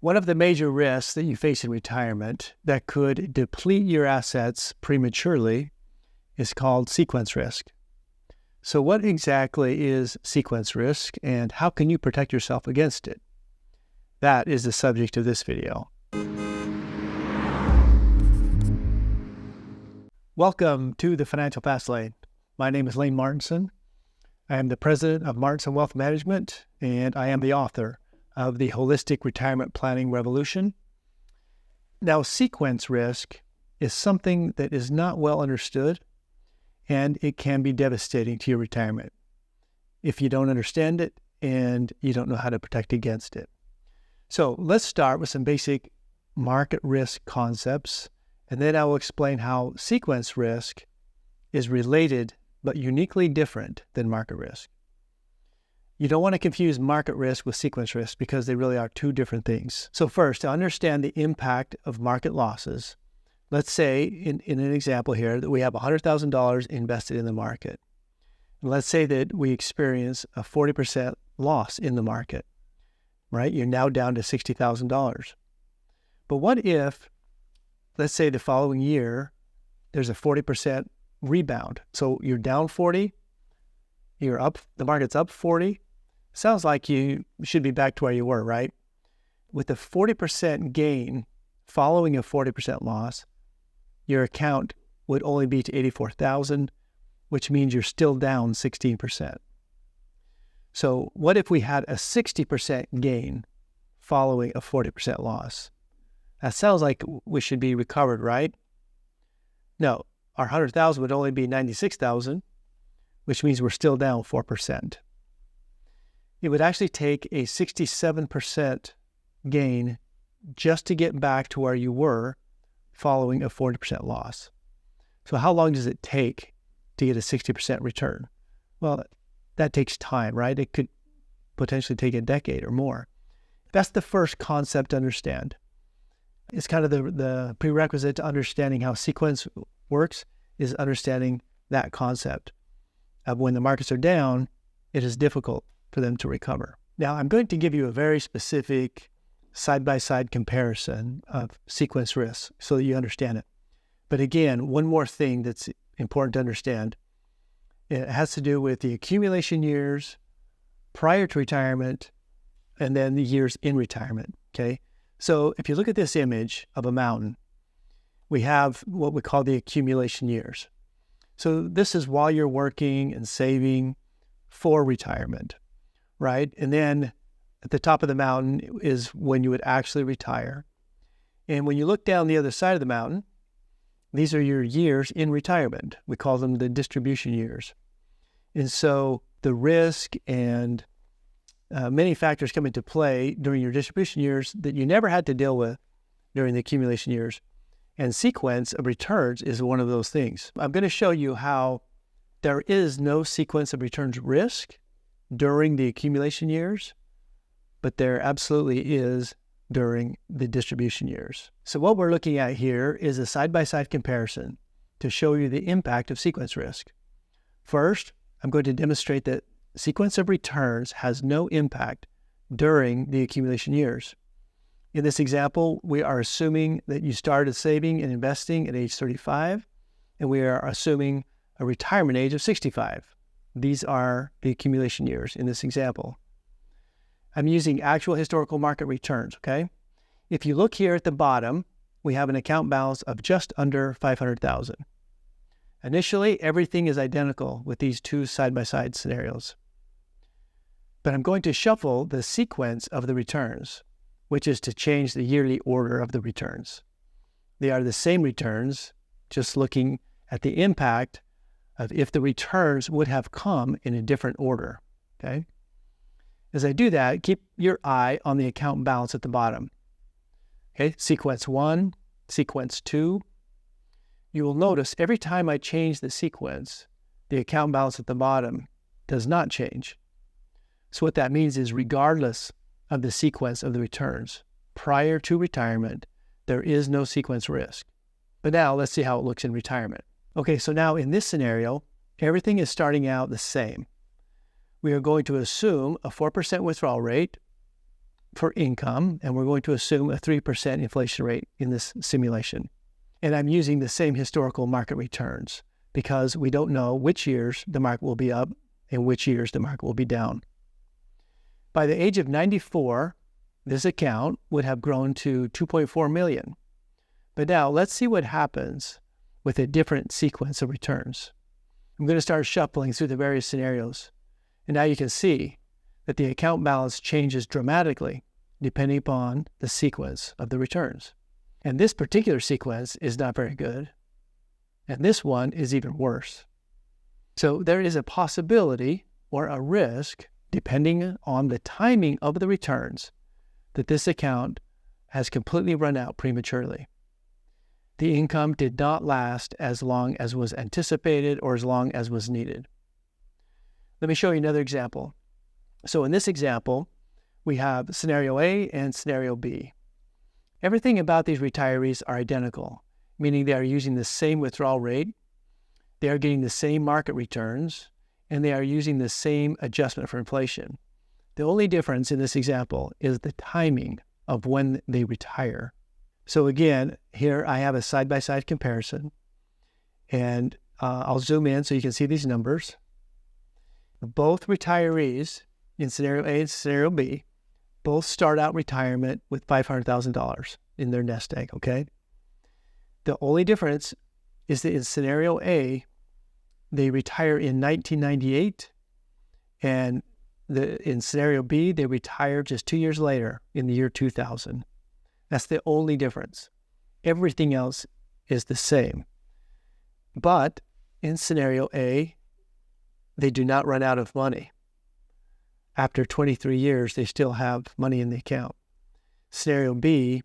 One of the major risks that you face in retirement that could deplete your assets prematurely is called sequence risk. So what exactly is sequence risk and how can you protect yourself against it? That is the subject of this video. Welcome to the Financial Fast Lane. My name is Lane Martinson. I am the president of Martinson Wealth Management, and I am the author of the Holistic Retirement Planning Revolution. Now, sequence risk is something that is not well understood, and it can be devastating to your retirement if you don't understand it and you don't know how to protect against it. So let's start with some basic market risk concepts, and then I will explain how sequence risk is related but uniquely different than market risk. You don't want to confuse market risk with sequence risk because they really are two different things. So first, to understand the impact of market losses, let's say in an example here that we have $100,000 invested in the market. And let's say that we experience a 40% loss in the market, right? You're now down to $60,000. But what if, let's say the following year, there's a 40% rebound. So you're down 40, you're up, the market's up 40. Sounds like you should be back to where you were, right? With a 40% gain following a 40% loss, your account would only be to $84,000, which means you're still down 16%. So what if we had a 60% gain following a 40% loss? That sounds like we should be recovered, right? No, our 100,000 would only be 96,000, which means we're still down 4%. It would actually take a 67% gain just to get back to where you were following a 40% loss. So how long does it take to get a 60% return? Well, that takes time, right? It could potentially take a decade or more. That's the first concept to understand. It's kind of the prerequisite to understanding how sequence works is understanding that concept of when the markets are down, it is difficult for them to recover. Now, I'm going to give you a very specific side-by-side comparison of sequence risk so that you understand it. But again, one more thing that's important to understand. It has to do with the accumulation years prior to retirement and then the years in retirement, okay? So if you look at this image of a mountain, we have what we call the accumulation years. So this is while you're working and saving for retirement, right? And then at the top of the mountain is when you would actually retire. And when you look down the other side of the mountain, these are your years in retirement. We call them the distribution years. And so the risk and many factors come into play during your distribution years that you never had to deal with during the accumulation years. And sequence of returns is one of those things. I'm going to show you how there is no sequence of returns risk during the accumulation years, but there absolutely is during the distribution years. So what we're looking at here is a side-by-side comparison to show you the impact of sequence risk. First, I'm going to demonstrate that sequence of returns has no impact during the accumulation years. In this example, we are assuming that you started saving and investing at age 35, and we are assuming a retirement age of 65. These are the accumulation years in this example. I'm using actual historical market returns, okay? If you look here at the bottom, we have an account balance of just under $500,000. Initially, everything is identical with these two side-by-side scenarios. But I'm going to shuffle the sequence of the returns, which is to change the yearly order of the returns. They are the same returns, just looking at the impact of if the returns would have come in a different order, okay? As I do that, keep your eye on the account balance at the bottom. Okay, sequence 1, sequence 2. You will notice every time I change the sequence, the account balance at the bottom does not change. So what that means is regardless of the sequence of the returns, prior to retirement, there is no sequence risk. But now let's see how it looks in retirement. Okay, so now in this scenario, everything is starting out the same. We are going to assume a 4% withdrawal rate, for income, and we're going to assume a 3% inflation rate in this simulation. And I'm using the same historical market returns because we don't know which years the market will be up and which years the market will be down. By the age of 94, this account would have grown to 2.4 million. But now let's see what happens with a different sequence of returns. I'm going to start shuffling through the various scenarios. And now you can see that the account balance changes dramatically depending upon the sequence of the returns. And this particular sequence is not very good. And this one is even worse. So there is a possibility or a risk, depending on the timing of the returns, that this account has completely run out prematurely. The income did not last as long as was anticipated or as long as was needed. Let me show you another example. So in this example, we have scenario A and scenario B. Everything about these retirees are identical, meaning they are using the same withdrawal rate, they are getting the same market returns, and they are using the same adjustment for inflation. The only difference in this example is the timing of when they retire. So again, here I have a side-by-side comparison, and I'll zoom in so you can see these numbers. Both retirees in scenario A and scenario B both start out retirement with $500,000 in their nest egg, okay? The only difference is that in scenario A, they retire in 1998, and in scenario B, they retire just 2 years later in the year 2000. That's the only difference. Everything else is the same. But in scenario A, they do not run out of money. After 23 years, they still have money in the account. Scenario B,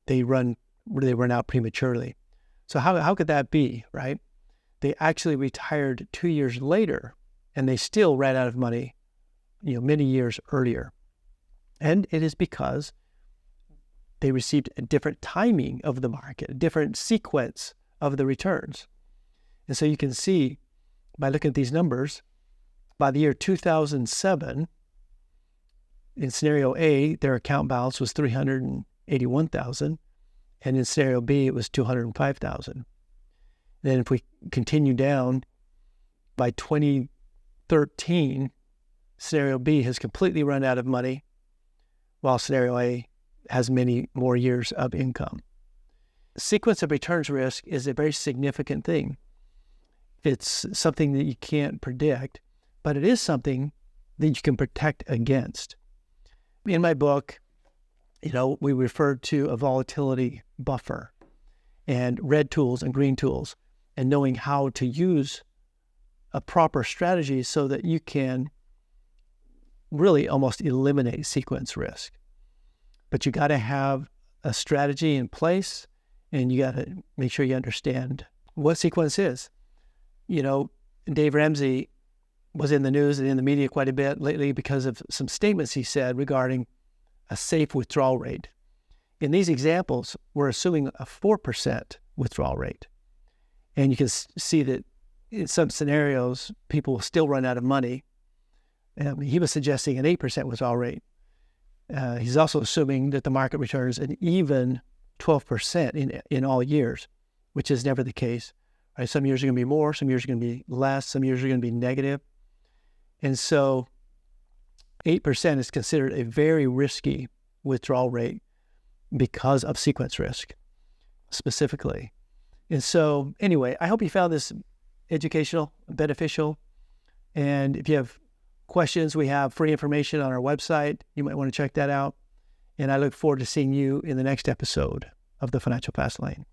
they run out prematurely. So how could that be, right? They actually retired 2 years later, and they still ran out of money, many years earlier. And it is because they received a different timing of the market, a different sequence of the returns. And so you can see by looking at these numbers, by the year 2007, in scenario A, their account balance was $381,000, and in scenario B, it was $205,000. Then if we continue down, by 2013, scenario B has completely run out of money, while scenario A has many more years of income. Sequence of returns risk is a very significant thing. It's something that you can't predict, but it is something that you can protect against. In my book, we refer to a volatility buffer and red tools and green tools, and knowing how to use a proper strategy so that you can really almost eliminate sequence risk. But you got to have a strategy in place, and you got to make sure you understand what sequence is. Dave Ramsey was in the news and in the media quite a bit lately because of some statements he said regarding a safe withdrawal rate. In these examples, we're assuming a 4% withdrawal rate. And you can see that in some scenarios, people will still run out of money. He was suggesting an 8% withdrawal rate. He's also assuming that the market returns an even 12% in all years, which is never the case. Right? Some years are going to be more, some years are going to be less, some years are going to be negative. And so 8% is considered a very risky withdrawal rate because of sequence risk specifically. And so anyway, I hope you found this educational, beneficial. And if you have questions, we have free information on our website. You might want to check that out. And I look forward to seeing you in the next episode of the Financial Fast Lane.